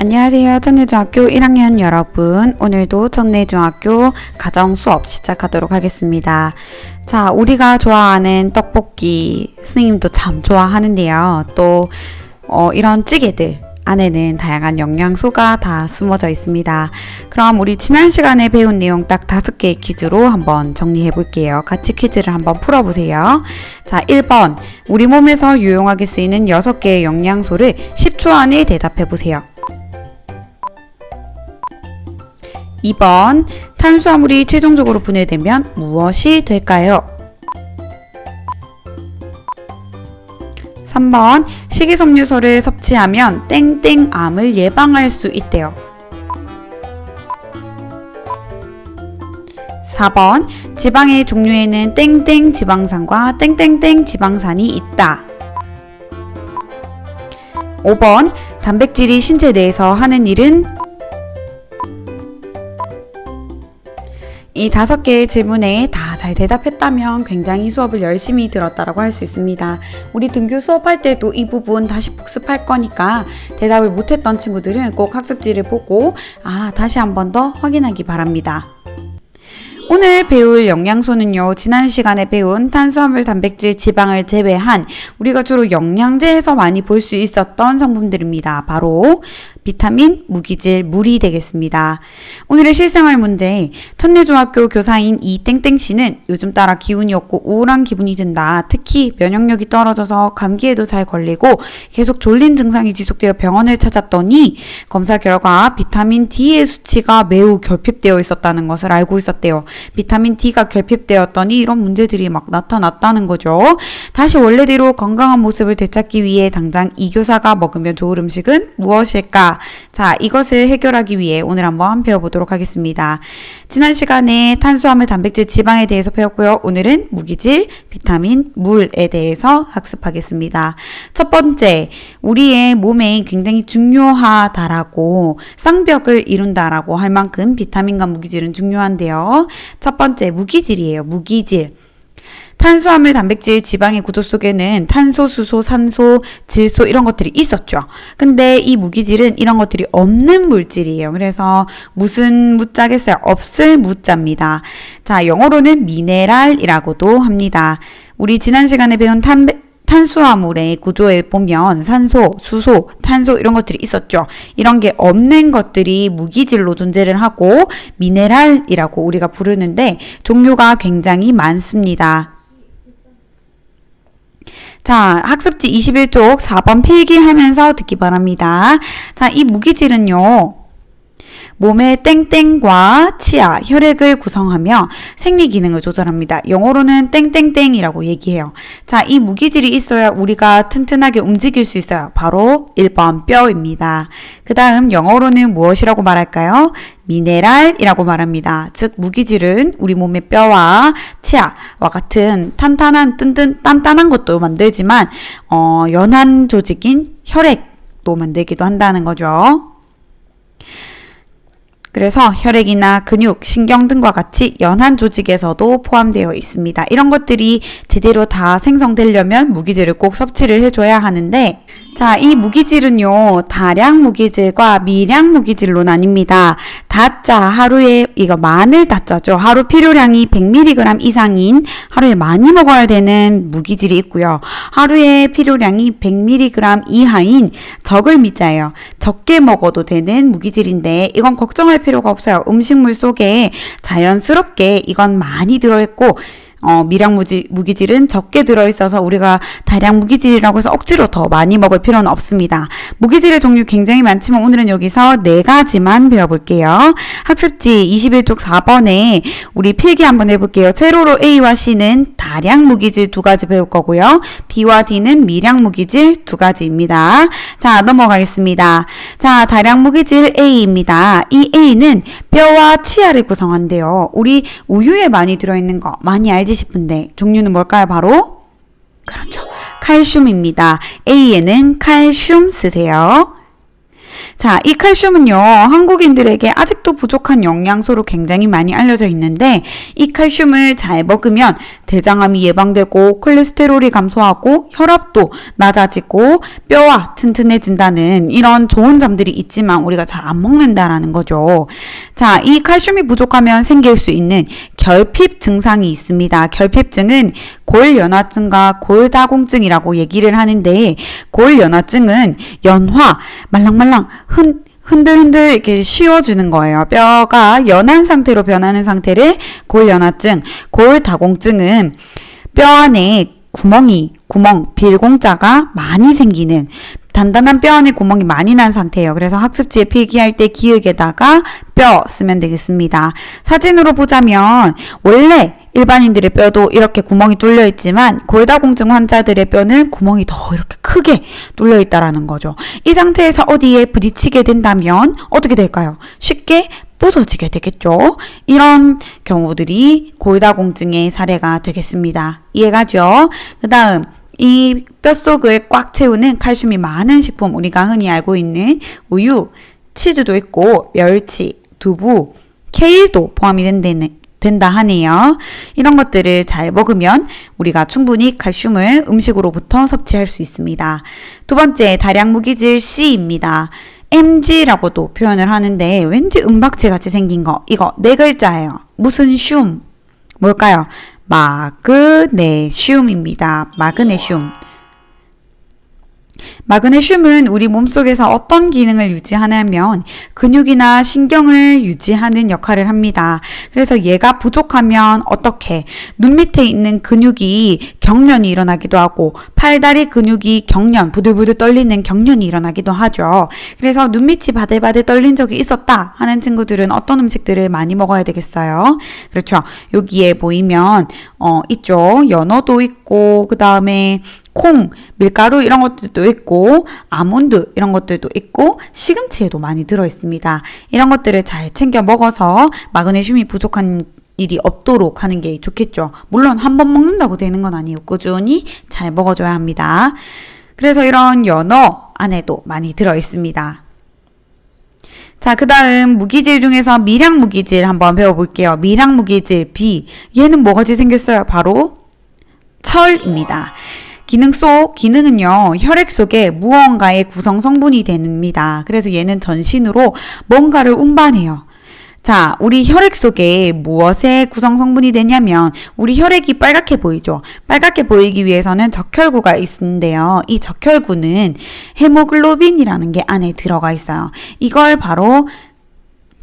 안녕하세요. 천내중학교 1학년 여러분. 오늘도 천내중학교 가정 수업 시작하도록 하겠습니다. 자, 우리가 좋아하는 떡볶이 스님도 참 좋아하는데요. 또 이런 찌개들 안에는 다양한 영양소가 다 숨어져 있습니다. 그럼 우리 지난 시간에 배운 내용 딱 5개의 퀴즈로 한번 정리해 볼게요. 같이 퀴즈를 한번 풀어보세요. 자, 1번. 우리 몸에서 유용하게 쓰이는 6개의 영양소를 10초 안에 대답해 보세요. 2번. 탄수화물이 최종적으로 분해되면 무엇이 될까요? 3번. 식이섬유소를 섭취하면 땡땡암을 예방할 수 있대요. 4번. 지방의 종류에는 땡땡 지방산과 땡땡땡 지방산이 있다. 5번. 단백질이 신체 내에서 하는 일은? 이 5개의 질문에 다 잘 대답했다면 굉장히 수업을 열심히 들었다라고 할 수 있습니다. 우리 등교 수업할 때도 이 부분 다시 복습할 거니까 대답을 못했던 친구들은 꼭 학습지를 보고 다시 한 번 더 확인하기 바랍니다. 오늘 배울 영양소는요, 지난 시간에 배운 탄수화물, 단백질, 지방을 제외한 우리가 주로 영양제에서 많이 볼 수 있었던 성분들입니다. 바로 비타민, 무기질, 물이 되겠습니다. 오늘의 실생활 문제, 천내중학교 교사인 이땡땡씨는 요즘 따라 기운이 없고 우울한 기분이 든다. 특히 면역력이 떨어져서 감기에도 잘 걸리고 계속 졸린 증상이 지속되어 병원을 찾았더니 검사 결과 비타민 D의 수치가 매우 결핍되어 있었다는 것을 알고 있었대요. 비타민 D가 결핍되었더니 이런 문제들이 막 나타났다는 거죠. 다시 원래대로 건강한 모습을 되찾기 위해 당장 이 교사가 먹으면 좋을 음식은 무엇일까? 자, 이것을 해결하기 위해 오늘 한번 배워보도록 하겠습니다. 지난 시간에 탄수화물, 단백질, 지방에 대해서 배웠고요. 오늘은 무기질, 비타민, 물에 대해서 학습하겠습니다. 첫 번째, 우리의 몸에 굉장히 중요하다라고, 쌍벽을 이룬다라고 할 만큼 비타민과 무기질은 중요한데요. 첫 번째, 무기질이에요. 무기질. 탄수화물, 단백질, 지방의 구조 속에는 탄소, 수소, 산소, 질소 이런 것들이 있었죠. 근데 이 무기질은 이런 것들이 없는 물질이에요. 그래서 무슨 무자겠어요? 없을 무자입니다. 자, 영어로는 미네랄이라고도 합니다. 우리 지난 시간에 배운 탄수화물의 구조에 보면 산소, 수소, 탄소 이런 것들이 있었죠. 이런 게 없는 것들이 무기질로 존재를 하고 미네랄이라고 우리가 부르는데 종류가 굉장히 많습니다. 자, 학습지 21쪽 4번 필기하면서 듣기 바랍니다. 자, 이 무기질은요, 몸의 땡땡과 치아, 혈액을 구성하며 생리 기능을 조절합니다. 영어로는 땡땡땡이라고 얘기해요. 자, 이 무기질이 있어야 우리가 튼튼하게 움직일 수 있어요. 바로 1번 뼈입니다. 그 다음 영어로는 무엇이라고 말할까요? 미네랄이라고 말합니다. 즉 무기질은 우리 몸의 뼈와 치아와 같은 탄탄한 단단한 것도 만들지만 연한 조직인 혈액도 만들기도 한다는 거죠. 그래서 혈액이나 근육, 신경 등과 같이 연한 조직에서도 포함되어 있습니다. 이런 것들이 제대로 다 생성되려면 무기질을 꼭 섭취를 해줘야 하는데, 자, 이 무기질은요, 다량 무기질과 미량 무기질로 나뉩니다. 다자, 하루에, 이거 마늘 다자죠. 하루 필요량이 100mg 이상인 하루에 많이 먹어야 되는 무기질이 있고요. 하루에 필요량이 100mg 이하인 적을 미자예요. 적게 먹어도 되는 무기질인데, 이건 걱정할 필요가 없어요. 음식물 속에 자연스럽게 이건 많이 들어있고, 미량 무기질은 적게 들어있어서 우리가 다량 무기질이라고 해서 억지로 더 많이 먹을 필요는 없습니다. 무기질의 종류 굉장히 많지만 오늘은 여기서 4가지만 배워볼게요. 학습지 21쪽 4번에 우리 필기 한번 해볼게요. 세로로 A와 C는 다량 무기질 2가지 배울 거고요. B와 D는 미량 무기질 2가지입니다. 자, 넘어가겠습니다. 자, 다량 무기질 A입니다. 이 A는 뼈와 치아를 구성한대요. 우리 우유에 많이 들어있는 거 많이 알지 싶은데 종류는 뭘까요? 바로 그렇죠, 칼슘입니다. A에는 칼슘 쓰세요. 자, 이 칼슘은요, 한국인들에게 아직도 부족한 영양소로 굉장히 많이 알려져 있는데, 이 칼슘을 잘 먹으면 대장암이 예방되고, 콜레스테롤이 감소하고, 혈압도 낮아지고, 뼈가 튼튼해진다는 이런 좋은 점들이 있지만, 우리가 잘 안 먹는다라는 거죠. 자, 이 칼슘이 부족하면 생길 수 있는 결핍 증상이 있습니다. 결핍증은 골연화증과 골다공증이라고 얘기를 하는데, 골연화증은 연화, 말랑말랑, 흔들흔들 이렇게 씌워주는 거예요. 뼈가 연한 상태로 변하는 상태를 골연화증, 골다공증은 뼈 안에 구멍, 빌공자가 많이 생기는 단단한 뼈 안에 구멍이 많이 난 상태예요. 그래서 학습지에 필기할 때 기역에다가 뼈 쓰면 되겠습니다. 사진으로 보자면 원래 일반인들의 뼈도 이렇게 구멍이 뚫려 있지만 골다공증 환자들의 뼈는 구멍이 더 이렇게 크게 뚫려 있다라는 거죠. 이 상태에서 어디에 부딪히게 된다면 어떻게 될까요? 쉽게 부서지게 되겠죠. 이런 경우들이 골다공증의 사례가 되겠습니다. 이해가죠? 그 다음 이 뼛속을 꽉 채우는 칼슘이 많은 식품, 우리가 흔히 알고 있는 우유, 치즈도 있고 멸치, 두부, 케일도 포함이 된다 하네요. 이런 것들을 잘 먹으면 우리가 충분히 칼슘을 음식으로부터 섭취할 수 있습니다. 두 번째, 다량 무기질 C입니다. MG라고도 표현을 하는데 왠지 은박지 같이 생긴 거, 이거 네 글자예요. 무슨 슘? 뭘까요? 마그네슘입니다. 마그네슘. 마그네슘은 우리 몸속에서 어떤 기능을 유지하냐면 근육이나 신경을 유지하는 역할을 합니다. 그래서 얘가 부족하면 어떻게? 눈 밑에 있는 근육이 경련이 일어나기도 하고 팔다리 근육이 부들부들 떨리는 경련이 일어나기도 하죠. 그래서 눈밑이 바들바들 떨린 적이 있었다 하는 친구들은 어떤 음식들을 많이 먹어야 되겠어요? 그렇죠. 여기에 보이면 있죠. 연어도 있고 그 다음에 콩, 밀가루 이런 것들도 있고 아몬드 이런 것들도 있고 시금치에도 많이 들어있습니다. 이런 것들을 잘 챙겨 먹어서 마그네슘이 부족한 일이 없도록 하는 게 좋겠죠. 물론 한 번 먹는다고 되는 건 아니에요. 꾸준히 잘 먹어줘야 합니다. 그래서 이런 연어 안에도 많이 들어있습니다. 자, 그 다음 무기질 중에서 미량 무기질 한번 배워볼게요. 미량 무기질 B. 얘는 뭐같이 생겼어요? 바로 철입니다. 기능은요, 혈액 속에 무언가의 구성 성분이 됩니다. 그래서 얘는 전신으로 뭔가를 운반해요. 자, 우리 혈액 속에 무엇의 구성 성분이 되냐면 우리 혈액이 빨갛게 보이죠. 빨갛게 보이기 위해서는 적혈구가 있는데요. 이 적혈구는 헤모글로빈이라는 게 안에 들어가 있어요. 이걸 바로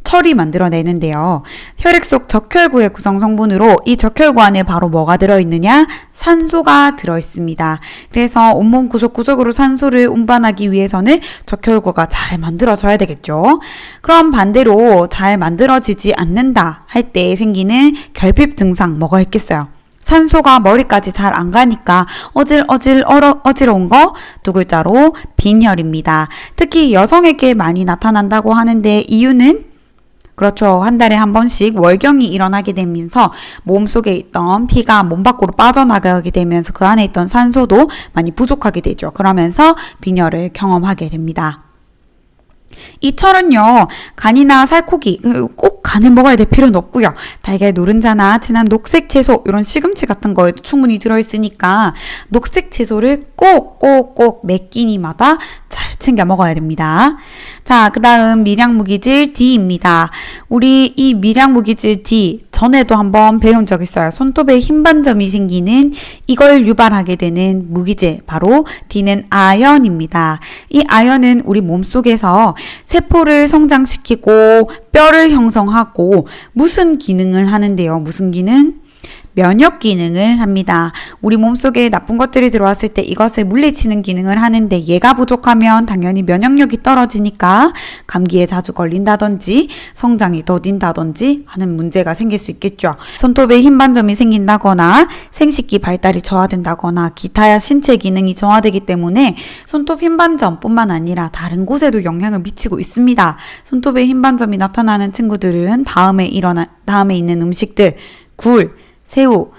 철이 만들어내는데요. 혈액 속 적혈구의 구성 성분으로 이 적혈구 안에 바로 뭐가 들어있느냐? 산소가 들어있습니다. 그래서 온몸 구석구석으로 산소를 운반하기 위해서는 적혈구가 잘 만들어져야 되겠죠. 그럼 반대로 잘 만들어지지 않는다 할 때 생기는 결핍 증상 뭐가 있겠어요? 산소가 머리까지 잘 안 가니까 어지러운 거 두 글자로 빈혈입니다. 특히 여성에게 많이 나타난다고 하는데 이유는 그렇죠. 한 달에 한 번씩 월경이 일어나게 되면서 몸속에 있던 피가 몸 밖으로 빠져나가게 되면서 그 안에 있던 산소도 많이 부족하게 되죠. 그러면서 빈혈을 경험하게 됩니다. 이 철은요, 간이나 살코기, 꼭 간을 먹어야 될 필요는 없고요. 달걀 노른자나 진한 녹색 채소, 이런 시금치 같은 거에도 충분히 들어있으니까 녹색 채소를 꼭 매 끼니마다 잘 챙겨 먹어야 됩니다. 자, 그 다음 미량무기질 D입니다. 우리 이 미량무기질 D 전에도 한번 배운 적 있어요. 손톱에 흰 반점이 생기는 이걸 유발하게 되는 무기질, 바로 D는 아연입니다. 이 아연은 우리 몸속에서 세포를 성장시키고 뼈를 형성하고 무슨 기능을 하는데요? 무슨 기능? 면역 기능을 합니다. 우리 몸속에 나쁜 것들이 들어왔을 때 이것을 물리치는 기능을 하는데 얘가 부족하면 당연히 면역력이 떨어지니까 감기에 자주 걸린다든지 성장이 더딘다든지 하는 문제가 생길 수 있겠죠. 손톱에 흰 반점이 생긴다거나 생식기 발달이 저하된다거나 기타 신체 기능이 저하되기 때문에 손톱 흰 반점뿐만 아니라 다른 곳에도 영향을 미치고 있습니다. 손톱에 흰 반점이 나타나는 친구들은 다음에 있는 음식들, 굴, 새우,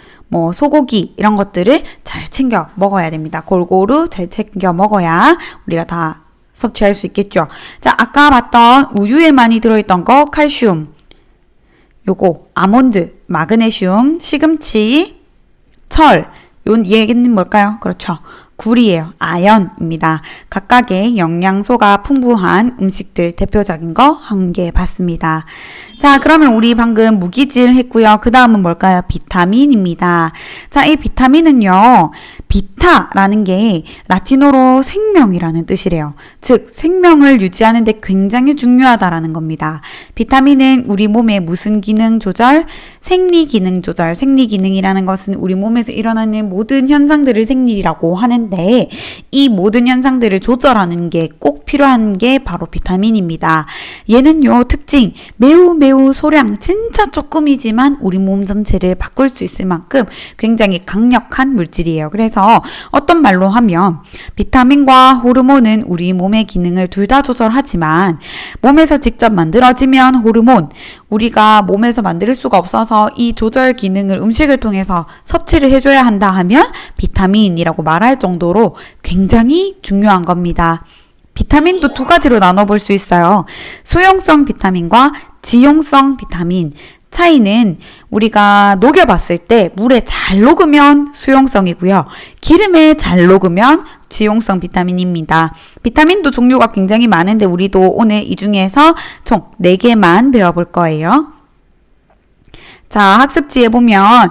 소고기 이런 것들을 잘 챙겨 먹어야 됩니다. 골고루 잘 챙겨 먹어야 우리가 다 섭취할 수 있겠죠. 자, 아까 봤던 우유에 많이 들어있던 거 칼슘, 요거 아몬드, 마그네슘, 시금치, 철, 요 얘기는 뭘까요? 그렇죠. 굴이에요. 아연입니다. 각각의 영양소가 풍부한 음식들 대표적인 거 한 개 봤습니다. 자, 그러면 우리 방금 무기질 했고요. 그 다음은 뭘까요? 비타민입니다. 자, 이 비타민은요. 비타라는 게 라틴어로 생명이라는 뜻이래요. 즉, 생명을 유지하는 데 굉장히 중요하다라는 겁니다. 비타민은 우리 몸의 무슨 기능 조절? 생리 기능 조절. 생리 기능이라는 것은 우리 몸에서 일어나는 모든 현상들을 생리라고 하는데 이 모든 현상들을 조절하는 게 꼭 필요한 게 바로 비타민입니다. 얘는요, 특징 매우 소량 진짜 조금이지만 우리 몸 전체를 바꿀 수 있을 만큼 굉장히 강력한 물질이에요. 그래서 어떤 말로 하면 비타민과 호르몬은 우리 몸의 기능을 둘 다 조절하지만 몸에서 직접 만들어지면 호르몬, 우리가 몸에서 만들 수가 없어서 이 조절 기능을 음식을 통해서 섭취를 해줘야 한다 하면 비타민이라고 말할 정도로 굉장히 중요한 겁니다. 비타민도 두 가지로 나눠볼 수 있어요. 수용성 비타민과 지용성 비타민. 차이는 우리가 녹여봤을 때 물에 잘 녹으면 수용성이고요. 기름에 잘 녹으면 지용성 비타민입니다. 비타민도 종류가 굉장히 많은데 우리도 오늘 이 중에서 총 4개만 배워볼 거예요. 자, 학습지에 보면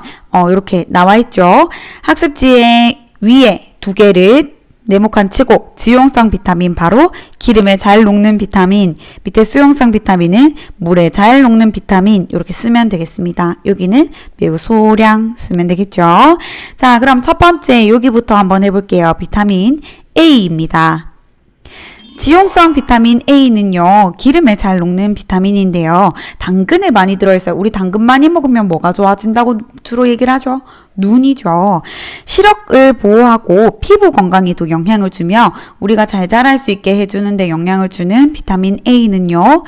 이렇게 나와 있죠. 학습지에 위에 2개를 네모칸 치고 지용성 비타민 바로 기름에 잘 녹는 비타민, 밑에 수용성 비타민은 물에 잘 녹는 비타민 이렇게 쓰면 되겠습니다. 여기는 매우 소량 쓰면 되겠죠. 자, 그럼 첫 번째 여기부터 한번 해볼게요. 비타민 A입니다. 지용성 비타민 A는요, 기름에 잘 녹는 비타민인데요. 당근에 많이 들어있어요. 우리 당근 많이 먹으면 뭐가 좋아진다고 주로 얘기를 하죠? 눈이죠. 시력을 보호하고 피부 건강에도 영향을 주며 우리가 잘 자랄 수 있게 해주는데 영향을 주는 비타민 A는요.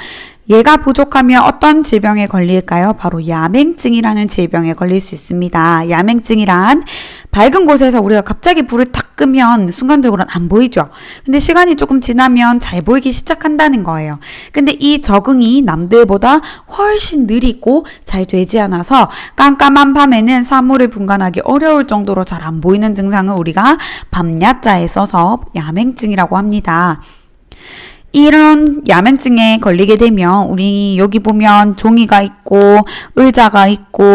얘가 부족하면 어떤 질병에 걸릴까요? 바로 야맹증이라는 질병에 걸릴 수 있습니다. 야맹증이란 밝은 곳에서 우리가 갑자기 불을 탁 끄면 순간적으로는 안 보이죠. 근데 시간이 조금 지나면 잘 보이기 시작한다는 거예요. 근데 이 적응이 남들보다 훨씬 느리고 잘 되지 않아서 깜깜한 밤에는 사물을 분간하기 어려울 정도로 잘 안 보이는 증상을 우리가 밤야자에 써서 야맹증이라고 합니다. 이런 야맹증에 걸리게 되면 우리 여기 보면 종이가 있고 의자가 있고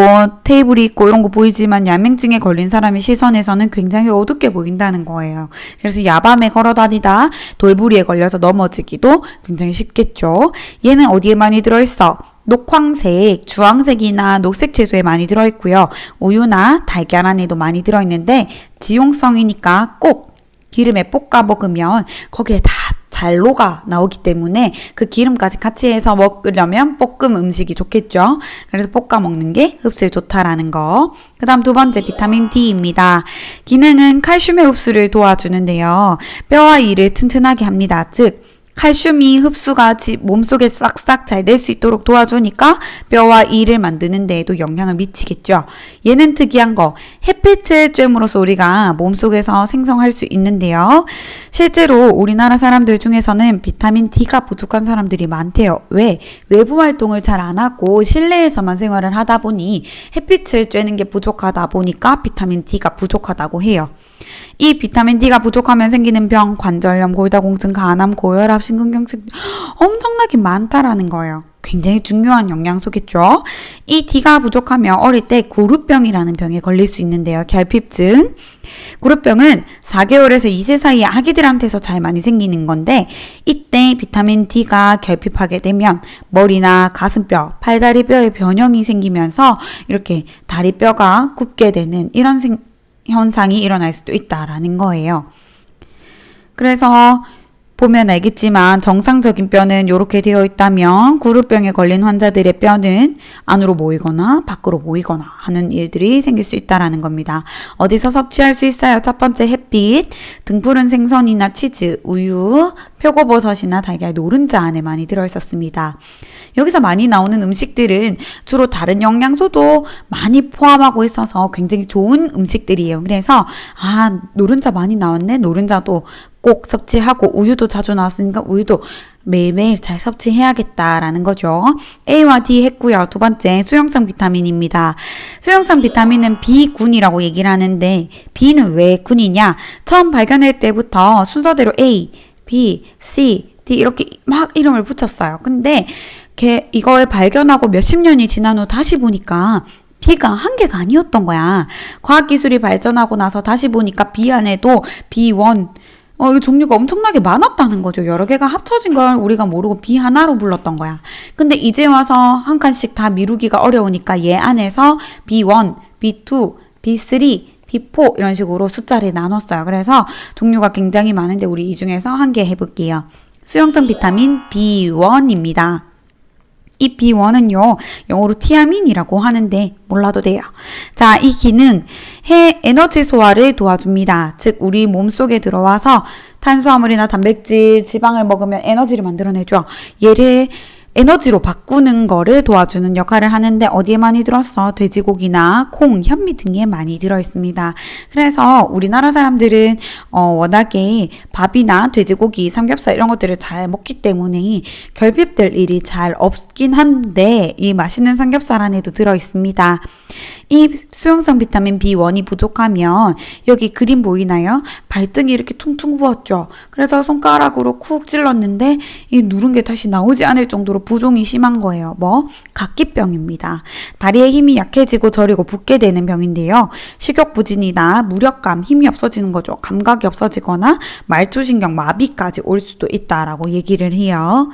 테이블이 있고 이런 거 보이지만 야맹증에 걸린 사람의 시선에서는 굉장히 어둡게 보인다는 거예요. 그래서 야밤에 걸어다니다 돌부리에 걸려서 넘어지기도 굉장히 쉽겠죠. 얘는 어디에 많이 들어있어? 녹황색, 주황색이나 녹색 채소에 많이 들어있고요. 우유나 달걀 안에도 많이 들어있는데 지용성이니까 꼭 기름에 볶아 먹으면 거기에 다 잘 녹아 나오기 때문에 그 기름까지 같이 해서 먹으려면 볶음 음식이 좋겠죠. 그래서 볶아 먹는 게 흡수에 좋다라는 거. 그 다음 두 번째 비타민 D입니다. 기능은 칼슘의 흡수를 도와주는데요. 뼈와 이를 튼튼하게 합니다. 즉 칼슘이 흡수가 몸속에 싹싹 잘 될 수 있도록 도와주니까 뼈와 이를 만드는 데에도 영향을 미치겠죠. 얘는 특이한 거 햇빛을 쬐므로써 우리가 몸속에서 생성할 수 있는데요. 실제로 우리나라 사람들 중에서는 비타민 D가 부족한 사람들이 많대요. 왜? 외부 활동을 잘 안 하고 실내에서만 생활을 하다 보니 햇빛을 쬐는 게 부족하다 보니까 비타민 D가 부족하다고 해요. 이 비타민 D가 부족하면 생기는 병, 관절염, 골다공증, 간암, 고혈압, 심근경색 엄청나게 많다라는 거예요. 굉장히 중요한 영양소겠죠. 이 D가 부족하면 어릴 때 구루병이라는 병에 걸릴 수 있는데요. 결핍증. 구루병은 4개월에서 2세 사이의 아기들한테서 잘 많이 생기는 건데 이때 비타민 D가 결핍하게 되면 머리나 가슴뼈, 팔다리뼈에 변형이 생기면서 이렇게 다리뼈가 굽게 되는 이런 현상이 일어날 수도 있다라는 거예요. 그래서 보면 알겠지만 정상적인 뼈는 이렇게 되어 있다면 구루병에 걸린 환자들의 뼈는 안으로 모이거나 밖으로 모이거나 하는 일들이 생길 수 있다라는 겁니다. 어디서 섭취할 수 있어요? 첫 번째 햇빛, 등푸른 생선이나 치즈, 우유, 표고버섯이나 달걀, 노른자 안에 많이 들어있었습니다. 여기서 많이 나오는 음식들은 주로 다른 영양소도 많이 포함하고 있어서 굉장히 좋은 음식들이에요. 그래서 노른자 많이 나왔네. 노른자도 꼭 섭취하고 우유도 자주 나왔으니까 우유도 매일매일 잘 섭취해야겠다라는 거죠. A와 D 했고요. 두 번째 수용성 비타민입니다. 수용성 비타민은 B군이라고 얘기를 하는데 B는 왜 군이냐? 처음 발견할 때부터 순서대로 A, B, C, D 이렇게 막 이름을 붙였어요. 근데 이걸 발견하고 몇십 년이 지난 후 다시 보니까 B가 한 개가 아니었던 거야. 과학기술이 발전하고 나서 다시 보니까 B 안에도 B1, 이 종류가 엄청나게 많았다는 거죠. 여러 개가 합쳐진 걸 우리가 모르고 B 하나로 불렀던 거야. 근데 이제 와서 한 칸씩 다 미루기가 어려우니까 얘 안에서 B1, B2, B3, B4 이런 식으로 숫자를 나눴어요. 그래서 종류가 굉장히 많은데 우리 이 중에서 한 개 해볼게요. 수용성 비타민 B1입니다. 이 B1은요, 영어로 티아민이라고 하는데 몰라도 돼요. 자, 이 기능, 에너지 소화를 도와줍니다. 즉, 우리 몸속에 들어와서 탄수화물이나 단백질, 지방을 먹으면 에너지를 만들어내죠. 얘를 에너지로 바꾸는 거를 도와주는 역할을 하는데 어디에 많이 들었어? 돼지고기나 콩, 현미 등에 많이 들어있습니다. 그래서 우리나라 사람들은 워낙에 밥이나 돼지고기, 삼겹살 이런 것들을 잘 먹기 때문에 결핍될 일이 잘 없긴 한데 이 맛있는 삼겹살 안에도 들어있습니다. 이 수용성 비타민 B1이 부족하면 여기 그림 보이나요? 발등이 이렇게 퉁퉁 부었죠. 그래서 손가락으로 쿡 찔렀는데 이 누른 게 다시 나오지 않을 정도로 부종이 심한 거예요. 각기병입니다. 다리에 힘이 약해지고 저리고 붓게 되는 병인데요. 식욕부진이나 무력감, 힘이 없어지는 거죠. 감각이 없어지거나 말초신경 마비까지 올 수도 있다라고 얘기를 해요.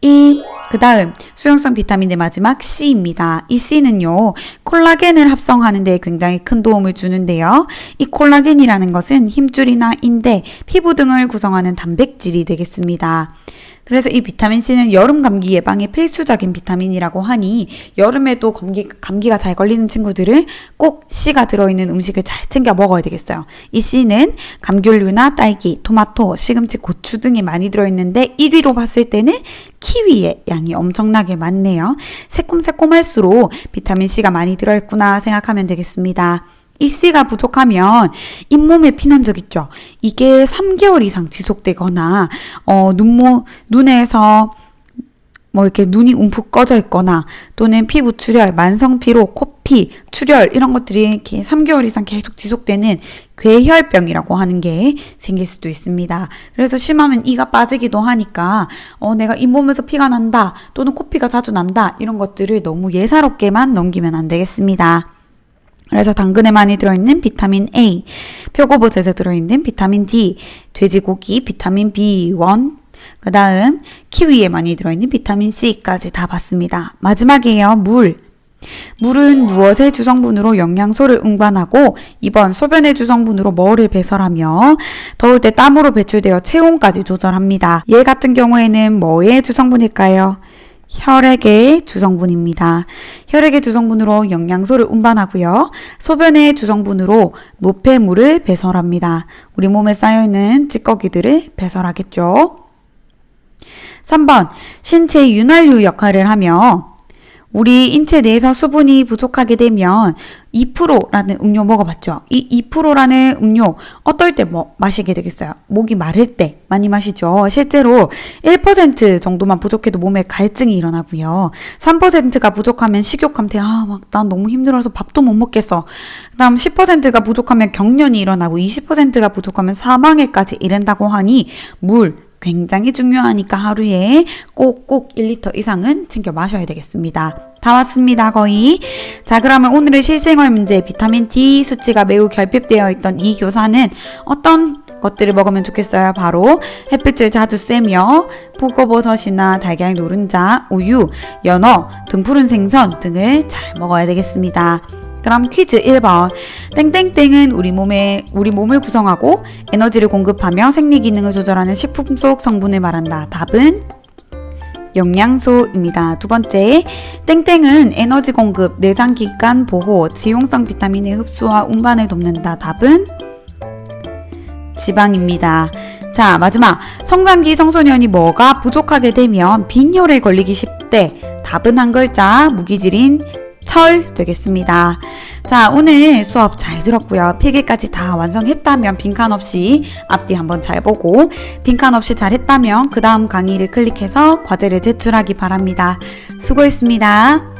그 다음 수용성 비타민의 마지막 C입니다. 이 C는요, 콜라겐을 합성하는 데 굉장히 큰 도움을 주는데요. 이 콜라겐이라는 것은 힘줄이나 인대, 피부 등을 구성하는 단백질이 되겠습니다. 그래서 이 비타민 C는 여름 감기 예방에 필수적인 비타민이라고 하니 여름에도 감기가 잘 걸리는 친구들은 꼭 C가 들어있는 음식을 잘 챙겨 먹어야 되겠어요. 이 C는 감귤류나 딸기, 토마토, 시금치, 고추 등이 많이 들어있는데 1위로 봤을 때는 키위의 양이 엄청나게 많네요. 새콤새콤할수록 비타민 C가 많이 들어있구나 생각하면 되겠습니다. 이 C가 부족하면 잇몸에 피난 적 있죠. 이게 3개월 이상 지속되거나 눈에서 이렇게 눈이 움푹 꺼져 있거나 또는 피부 출혈, 만성 피로, 코피, 출혈 이런 것들이 이렇게 3개월 이상 계속 지속되는 괴혈병이라고 하는 게 생길 수도 있습니다. 그래서 심하면 이가 빠지기도 하니까 내가 잇몸에서 피가 난다 또는 코피가 자주 난다 이런 것들을 너무 예사롭게만 넘기면 안 되겠습니다. 그래서 당근에 많이 들어있는 비타민 A, 표고버섯에 들어있는 비타민 D, 돼지고기, 비타민 B1, 그 다음 키위에 많이 들어있는 비타민 C까지 다 봤습니다. 마지막이에요. 물은 무엇의 주성분으로 영양소를 운반하고 2번 소변의 주성분으로 뭐를 배설하며 더울 때 땀으로 배출되어 체온까지 조절합니다. 얘 같은 경우에는 뭐의 주성분일까요? 혈액의 주성분입니다. 혈액의 주성분으로 영양소를 운반하고요. 소변의 주성분으로 노폐물을 배설합니다. 우리 몸에 쌓여있는 찌꺼기들을 배설하겠죠. 3번, 신체 윤활유 역할을 하며 우리 인체 내에서 수분이 부족하게 되면 2%라는 음료 먹어봤죠? 이 2%라는 음료 어떨 때 마시게 되겠어요? 목이 마를 때 많이 마시죠? 실제로 1% 정도만 부족해도 몸에 갈증이 일어나고요. 3%가 부족하면 식욕감퇴, 난 너무 힘들어서 밥도 못 먹겠어. 그 다음 10%가 부족하면 경련이 일어나고 20%가 부족하면 사망에까지 이른다고 하니 물 굉장히 중요하니까 하루에 꼭 1리터 이상은 챙겨 마셔야 되겠습니다. 다 왔습니다, 거의. 자, 그러면 오늘의 실생활 문제, 비타민 D 수치가 매우 결핍되어 있던 이 교사는 어떤 것들을 먹으면 좋겠어요? 바로 햇빛을 자주 쐬며 표고버섯이나 달걀 노른자, 우유, 연어, 등푸른 생선 등을 잘 먹어야 되겠습니다. 그럼 퀴즈 1번. 땡땡땡은 우리 몸을 구성하고 에너지를 공급하며 생리 기능을 조절하는 식품 속 성분을 말한다. 답은 영양소입니다. 두 번째, 땡땡은 에너지 공급, 내장기관 보호, 지용성 비타민의 흡수와 운반을 돕는다. 답은 지방입니다. 자, 마지막, 성장기 청소년이 뭐가 부족하게 되면 빈혈에 걸리기 쉽대. 답은 한 글자, 무기질인 철 되겠습니다. 자, 오늘 수업 잘 들었고요. 필기까지 다 완성했다면 빈칸 없이 앞뒤 한번 잘 보고, 빈칸 없이 잘 했다면 그 다음 강의를 클릭해서 과제를 제출하기 바랍니다. 수고했습니다.